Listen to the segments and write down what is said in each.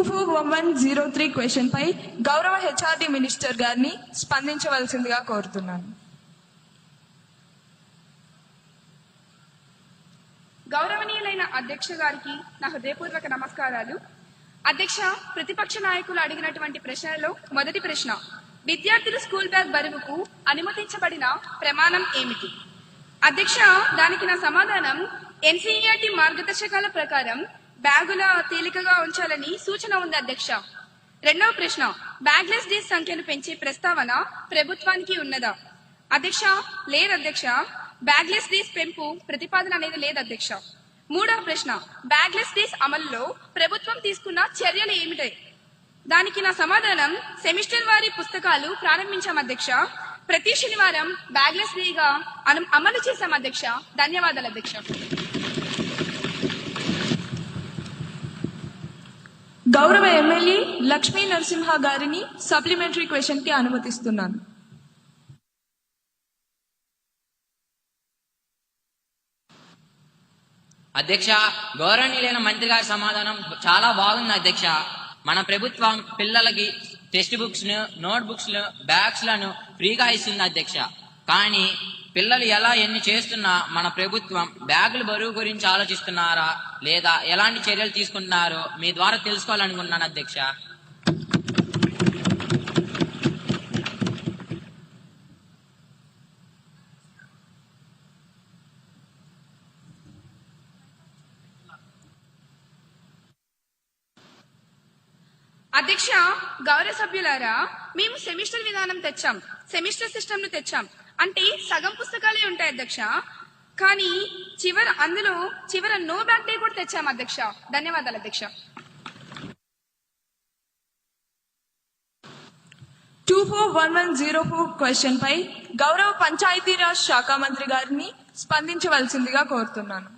241103 question పై గౌరవ HRD minister గారిని స్పందించవలసిందిగా కోరుతున్నాను. గౌరవనీయులైన అధ్యక్ష గారికి నా హృదయపూర్వక నమస్కారాలు. అధ్యక్ష, ప్రతిపక్ష నాయకులు అడిగినటువంటి ప్రశ్నలలో మొదటి ప్రశ్న, విద్యార్థులు స్కూల్ బ్యాగ్ బరువుకు అనుమతించబడిన ప్రమాణం ఏమిటి? అధ్యక్ష, దానికి నా సమాధానం ఎన్సీఈఆర్టీ మార్గదర్శకాల ప్రకారం బ్యాగుల తేలికగా ఉంచాలని సూచన ఉంది అధ్యక్ష. రెండవ ప్రశ్న, బ్యాగ్లెస్ డేస్ సంఖ్యను పెంచే ప్రస్తావన ప్రభుత్వానికి ఉన్నదా? అధ్యక్ష, లేదు అధ్యక్ష, బ్యాగ్లెస్ డేస్ పెంపు ప్రతిపాదన అనేది లేదు అధ్యక్ష. మూడవ ప్రశ్న, బ్యాగ్లెస్ డేస్ అమలులో ప్రభుత్వం తీసుకున్న చర్యలు ఏమిటి? దానికి నా సమాధానం సెమిస్టర్ వారి పుస్తకాలు ప్రారంభించాం అధ్యక్ష. ప్రతి శనివారం బ్యాగ్లెస్ డేగా అమలు చేశాం అధ్యక్ష. ధన్యవాదాలు అధ్యక్ష. గౌరవ ఎమ్మెల్యే లక్ష్మీ నరసింహ గారిని సప్లిమెంటరీ క్వశ్చన్ కి అనుమతిస్తున్నాను. అధ్యక్ష, గౌరవనీయులైన మంత్రి గారి సమాధానం చాలా బాగుంది అధ్యక్ష. మన ప్రభుత్వం పిల్లలకి టెక్స్ట్ బుక్స్ ను, నోట్ బుక్స్ ను, బ్యాగ్స్ లను ఫ్రీగా ఇస్తుంది అధ్యక్ష. కానీ పిల్లలు ఎలా ఎన్ని చేస్తున్నా మన ప్రభుత్వం బ్యాగుల బరువు గురించి ఆలోచిస్తున్నారా లేదా ఎలాంటి చర్యలు తీసుకుంటున్నారో మీ ద్వారా తెలుసుకోవాలనుకుంటున్నాను అధ్యక్ష. అధ్యక్ష, గౌరవ సభ్యులారా, మేము సెమిస్టర్ విధానం తెచ్చాం, సెమిస్టర్ సిస్టమ్ ను తెచ్చాం. అంటే సగం పుస్తకాలే ఉంటాయి అధ్యక్ష. కానీ చివర నో బ్యాగ్ డే కూడా తెచ్చాం అధ్యక్ష. ధన్యవాదాలు అధ్యక్ష. 241104 క్వశ్చన్ పై గౌరవ పంచాయతీరాజ్ శాఖ మంత్రి గారిని స్పందించవలసిందిగా కోరుతున్నాను.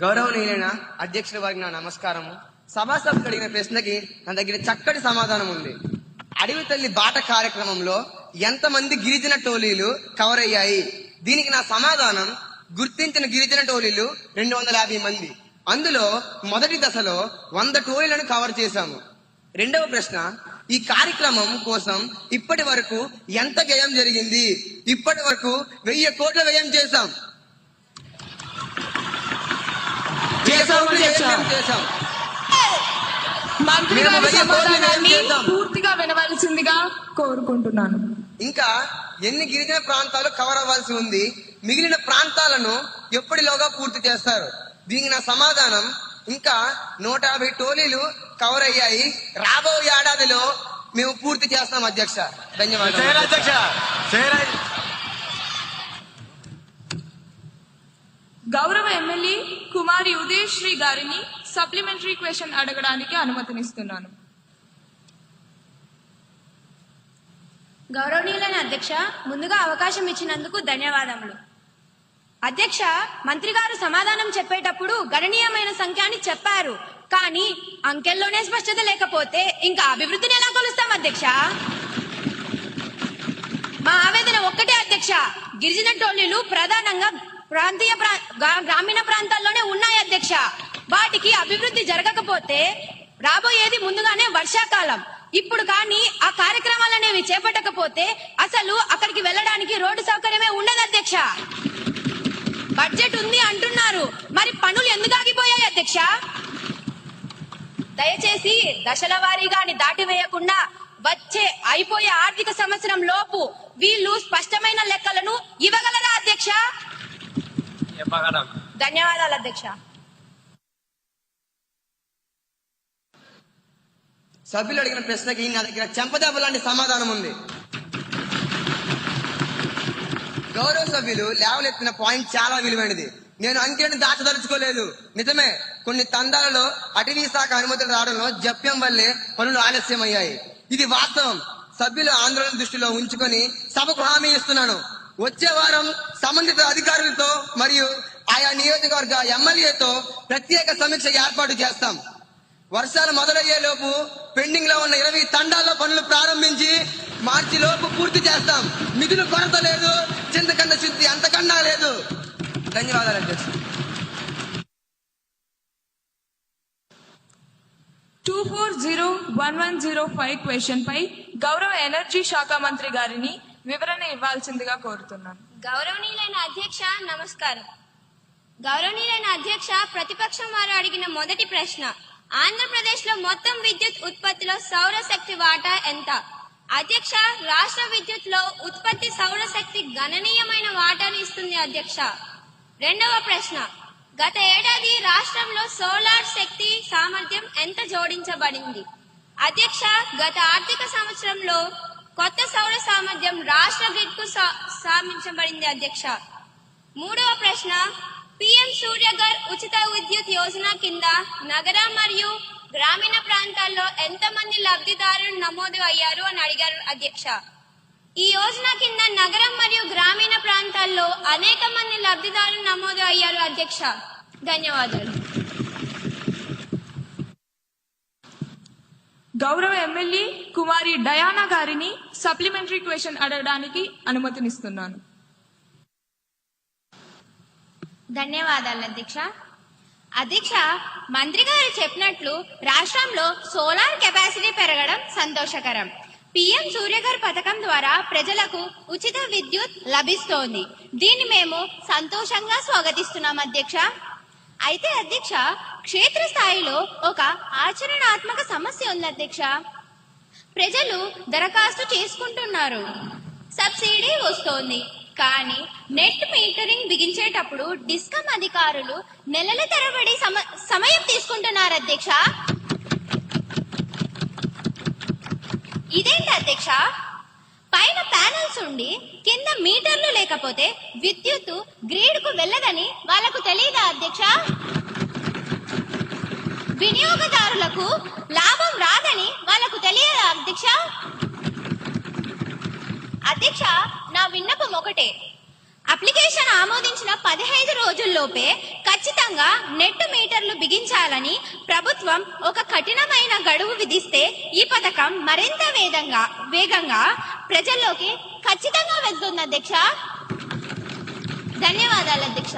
గౌరవనీయులైన అధ్యక్షుల వారికి నా నమస్కారము. సభాసభ్యులు అడిగిన ప్రశ్నకి నా దగ్గర చక్కటి సమాధానం ఉంది. అడవి తల్లి బాట కార్యక్రమంలో ఎంతమంది గిరిజన టోలీలు కవర్ అయ్యాయి? దీనికి నా సమాధానం గుర్తించిన గిరిజన టోలీలు 250 మంది. అందులో మొదటి దశలో 100 టోలీలను కవర్ చేశాము. రెండవ ప్రశ్న, ఈ కార్యక్రమం కోసం ఇప్పటి వరకు ఎంత వ్యయం జరిగింది? ఇప్పటి వరకు 1000 కోట్ల వ్యయం చేశాం. మంత్రి గారి సమాధానాన్ని పూర్తిగా వినవలసిందిగా కోరుకుంటున్నాను. ఇంకా ఎన్ని గిరిజన ప్రాంతాలు కవర్ అవ్వాల్సి ఉంది? మిగిలిన ప్రాంతాలను ఎప్పటిలోగా పూర్తి చేస్తారు? దీనికి నా సమాధానం ఇంకా 150 టోలీలు కవర్ అయ్యాయి. రాబో ఏడాదిలో మేము పూర్తి చేస్తాం అధ్యక్ష. ధన్యవాదాలు. గౌరవ ఎమ్మెల్యే కుమారి ఉదయశ్రీ గారిని సప్లిమెంటరీ క్వశ్చన్ అడగడానికి అనుమతినిస్తున్నాను. గౌరవనీయులైన అధ్యక్ష, ముందుగా అవకాశం ఇచ్చినందుకు ధన్యవాదములు. అధ్యక్ష, మంత్రి గారు సమాధానం చెప్పేటప్పుడు గణనీయమైన సంఖ్య అని చెప్పారు. కానీ అంకెల్లోనే స్పష్టత లేకపోతే ఇంకా అభివృద్ధిని ఎలా కొలుస్తాం అధ్యక్ష? మా ఆవేదన ఒక్కటే అధ్యక్ష, గిరిజన టోలీలు ప్రధానంగా గ్రామీణ ప్రాంతాల్లోనే ఉన్నాయి అధ్యక్ష. వాటికి అభివృద్ధి జరగకపోతే రాబోయేది ముందుగానే వర్షాకాలం. ఇప్పుడు కానీ ఆ కార్యక్రమాలు అనేవి చేపట్టకపోతే అసలు అక్కడికి వెళ్ళడానికి రోడ్డు సౌకర్యమే ఉండదు అధ్యక్ష. బడ్జెట్ ఉంది అంటున్నారు, మరి పనులు ఎందుకు ఆగిపోయాయి అధ్యక్ష? దయచేసి దశల వారీగాని దాటివేయకుండా వచ్చే అయిపోయే ఆర్థిక సంవత్సరం లోపు వీళ్ళు స్పష్టమైన లెక్కలను ఇవ్వగలరా అధ్యక్ష? ధన్యవాదాలు అధ్యక్ష. సభ్యులు అడిగిన ప్రశ్నకి నా దగ్గర చెంపదెబ్బ లాంటి సమాధానం ఉంది. గౌరవ సభ్యులు లేవలెత్తిన పాయింట్ చాలా విలువైనది. నేను అంకెలను దాచదలుచుకోలేదు. నిజమే, కొన్ని తండాలలో అటవీ శాఖ అనుమతులు రావడంలో జప్యం వల్లే పనులు ఆలస్యమయ్యాయి. ఇది వాస్తవం. సభ్యుల ఆందోళన దృష్టిలో ఉంచుకొని సభకు హామీ ఇస్తున్నాను, వచ్చే వారం సంబంధిత అధికారులతో మరియు ఆయా నియోజకవర్గ ఎమ్మెల్యేతో ప్రత్యేక సమీక్ష ఏర్పాటు చేస్తాం. వర్షాలు మొదలయ్యే లోపు పెండింగ్ లో ఉన్న 20 తండాల్లో పనులు ప్రారంభించి మార్చి లోపు పూర్తి చేస్తాం. నిధులు కొరత లేదు, చింతకండ శుద్ధి అంతకన్నా లేదు. ధన్యవాదాలు అధ్యక్షుడు. 240110 క్వశ్చన్ పై గౌరవ ఎనర్జీ శాఖ మంత్రి గారిని వివరణ ఇవ్వాల్సిందిగా కోరుతున్నాను. గౌరవనీయులైన అధ్యక్ష నమస్కారం. గౌరవనీయులైన అధ్యక్ష, ప్రతిపక్షం వారు అడిగిన మొదటి ప్రశ్న, ఆంధ్రప్రదేశ్ లో మొత్తం విద్యుత్ ఉత్పత్తిలో సౌరశక్తి వాటా ఎంత? అధ్యక్ష, రాష్ట్ర విద్యుత్ లో ఉత్పత్తి సౌరశక్తి గణనీయమైన వాటాను ఇస్తుంది అధ్యక్ష. రెండవ ప్రశ్న, గత ఏడాది రాష్ట్రంలో సోలార్ శక్తి సామర్థ్యం ఎంత జోడించబడింది? అధ్యక్ష, గత ఆర్థిక సంవత్సరంలో కొత్త సౌర సామర్థ్యం రాష్ట్ర గ్రిడ్ కు సాధించబడింది అధ్యక్ష. మూడవ ప్రశ్న, పిఎం సూర్యఘర్ ఉచిత విద్యుత్ యోజన కింద నగర మరియు గ్రామీణ ప్రాంతాల్లో ఎంతమంది లబ్ధిదారులు నమోదు అయ్యారు అని అడిగారు అధ్యక్ష. ఈ యోజన కింద నగరం మరియు గ్రామీణ ప్రాంతాల్లో అనేక మంది లబ్ధిదారులు నమోదు అయ్యారు అధ్యక్ష. ధన్యవాదాలు. గౌరవ ఎమ్మెల్యే కుమారి డయానా గారిని సప్లిమెంటరీ క్వశ్చన్ అడగడానికి అనుమతినిస్తున్నాను. ధన్యవాదాలు అధ్యక్ష. అధ్యక్ష, మంత్రి గారు చెప్పినట్లు రాష్ట్రంలో సోలార్ కెపాసిటీ పెరగడం సంతోషకరం. పిఎం సూర్యఘర్ పథకం ద్వారా ప్రజలకు ఉచిత విద్యుత్ లభిస్తోంది. దీన్ని మేము సంతోషంగా స్వాగతిస్తున్నాం అధ్యక్ష. అయితే అధ్యక్ష, క్షేత్రస్థాయిలో ఒక ఆచరణాత్మక సమస్య ఉంది అధ్యక్ష. ప్రజలు దరఖాస్తు చేసుకుంటున్నారు, సబ్సిడీ వస్తోంది, కానీ నెట్ మీటరింగ్ బిగించేటప్పుడు డిస్కమ్ అధికారులు నెలల తరబడి సమయం తీసుకుంటున్నారు అధ్యక్ష. ఇదేంటి అధ్యక్ష? పైన ప్యానల్స్ ఉండి కింద మీటర్లు లేకపోతే విద్యుత్తు గ్రిడ్ కు వెళ్ళదని వాళ్ళకు తెలియదా అధ్యక్ష? వినియోగదారులకు లాభం రాదని వాళ్ళకు తెలియదా అధ్యక్ష? అధ్యక్ష, నా విన్నపం ఒకటే, అప్లికేషన్ ఆమోదించిన 15 రోజుల్లోపే ఖచ్చితంగా నెట్ మీటర్లు బిగించాలని ప్రభుత్వం ఒక కఠినమైన గడువు విధిస్తే ఈ పథకం మరింత వేగంగా ప్రజల్లోకి ఖచ్చితంగా వెళ్తుంది అధ్యక్ష. ధన్యవాదాలు అధ్యక్ష.